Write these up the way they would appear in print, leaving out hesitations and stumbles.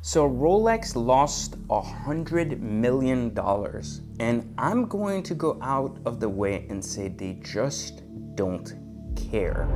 So Rolex lost $100 million, and I'm going to go out of the way and say they just don't care.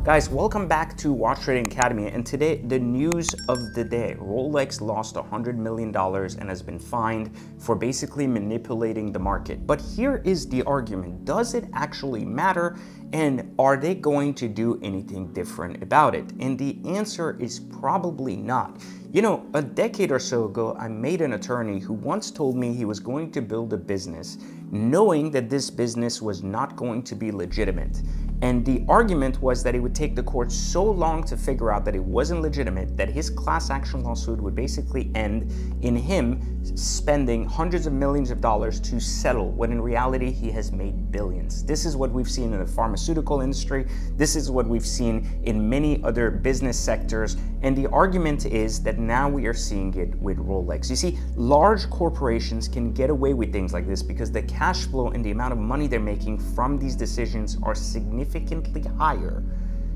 Guys, welcome back to Watch Trading Academy, and today the news of the day. Rolex lost $100 million and has been fined for basically manipulating the market. But here is the argument. Does it actually matter? And are they going to do anything different about it? And the answer is probably not. You know, a decade or so ago, I made an attorney who once told me he was going to build a business knowing that this business was not going to be legitimate. And the argument was that it would take the court so long to figure out that it wasn't legitimate that his class action lawsuit would basically end in him spending hundreds of millions of dollars to settle, when in reality he has made billions. This is what we've seen in the pharmaceutical industry. This is what we've seen in many other business sectors. And the argument is that now we are seeing it with Rolex. You see, large corporations can get away with things like this because the cash flow and the amount of money they're making from these decisions are significantly higher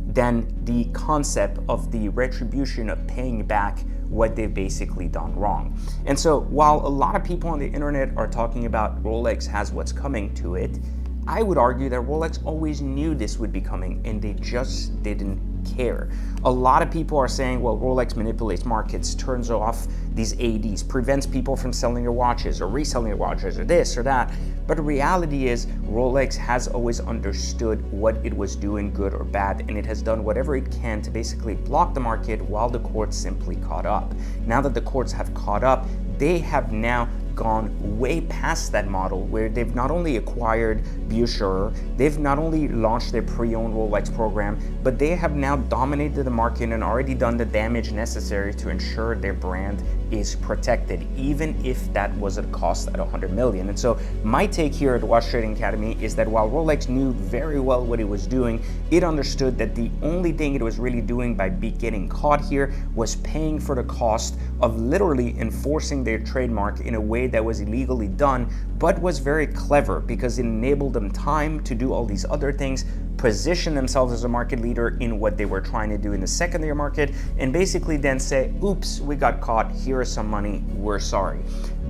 than the concept of the retribution of paying back what they've basically done wrong. And so while a lot of people on the internet are talking about Rolex has what's coming to it, I would argue that Rolex always knew this would be coming and they just didn't care. A lot of people are saying, well, Rolex manipulates markets, turns off these ADs, prevents people from selling their watches or reselling their watches or this or that. But the reality is Rolex has always understood what it was doing, good or bad, and it has done whatever it can to basically block the market while the courts simply caught up. Now that the courts have caught up, they have now gone way past that model where they've not only acquired Bucherer, they've not only launched their pre-owned Rolex program, but they have now dominated the market and already done the damage necessary to ensure their brand is protected, even if that was at a cost at 100 million. And so my take here at the Watch Trading Academy is that while Rolex knew very well what it was doing, it understood that the only thing it was really doing by getting caught here was paying for the cost of literally enforcing their trademark in a way that was illegally done, but was very clever because it enabled them time to do all these other things, position themselves as a market leader in what they were trying to do in the secondary market, and basically then say, oops, we got caught, here is some money, we're sorry.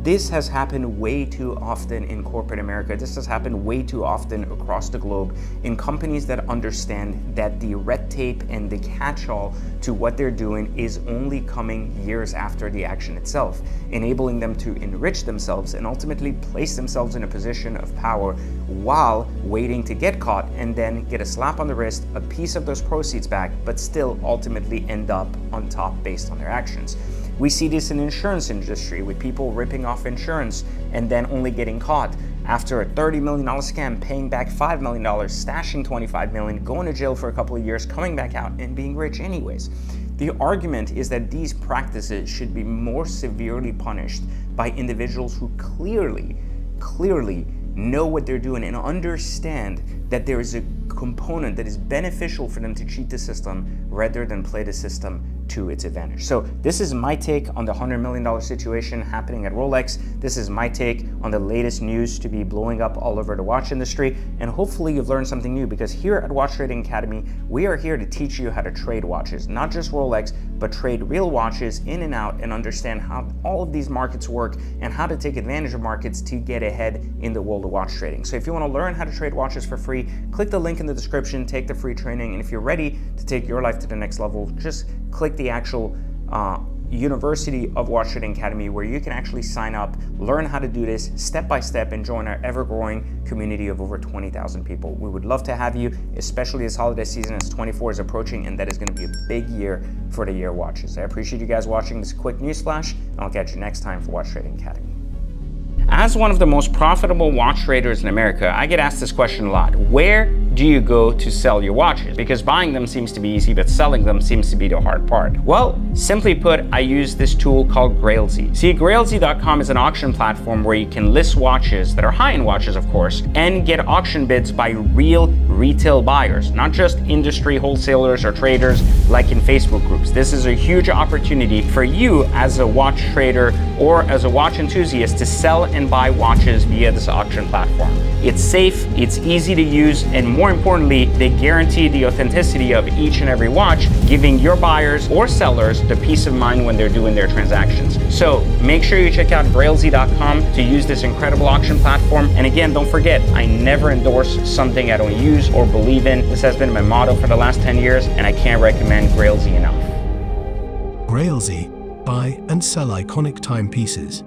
This has happened way too often in corporate America. This has happened way too often across the globe in companies that understand that the red tape and the catch-all to what they're doing is only coming years after the action itself, enabling them to enrich themselves and ultimately place themselves in a position of power while waiting to get caught and then get a slap on the wrist, a piece of those proceeds back, but still ultimately end up on top based on their actions. We see this in the insurance industry with people ripping off insurance and then only getting caught after a $30 million scam, paying back $5 million, stashing $25 million, going to jail for a couple of years, coming back out and being rich anyways. The argument is that these practices should be more severely punished by individuals who clearly know what they're doing and understand that there is a component that is beneficial for them to cheat the system rather than play the system to its advantage. So this is my take on the $100 million situation happening at Rolex. This is my take on the latest news to be blowing up all over the watch industry. And hopefully you've learned something new, because here at Watch Trading Academy, we are here to teach you how to trade watches, not just Rolex, but trade real watches in and out and understand how all of these markets work and how to take advantage of markets to get ahead in the world of watch trading. So if you want to learn how to trade watches for free, click the link in the description, take the free training. And if you're ready to take your life to the next level, just click the actual University of Watch Trading Academy, where you can actually sign up, learn how to do this step by step, and join our ever-growing community of over 20,000 people. We would love to have you, especially this holiday season as 24 is approaching, and that is going to be a big year for the year watches. I appreciate you guys watching this quick news flash, and I'll catch you next time for Watch Trading Academy. As one of the most profitable watch traders in America, I get asked this question a lot. Where do you go to sell your watches? Because buying them seems to be easy, but selling them seems to be the hard part. Well, simply put, I use this tool called Grailzy. See, Grailzy.com is an auction platform where you can list watches that are high-end watches, of course, and get auction bids by real retail buyers, not just industry wholesalers or traders like in Facebook groups. This is a huge opportunity for you as a watch trader or as a watch enthusiast to sell and buy watches via this auction platform. It's safe, it's easy to use, and more more importantly, they guarantee the authenticity of each and every watch, giving your buyers or sellers the peace of mind when they're doing their transactions. So make sure you check out grailz.com to use this incredible auction platform. And again, don't forget, I never endorse something I don't use or believe in. This has been my motto for the last 10 years, and I can't recommend Grailz enough. Grailz, buy and sell iconic timepieces.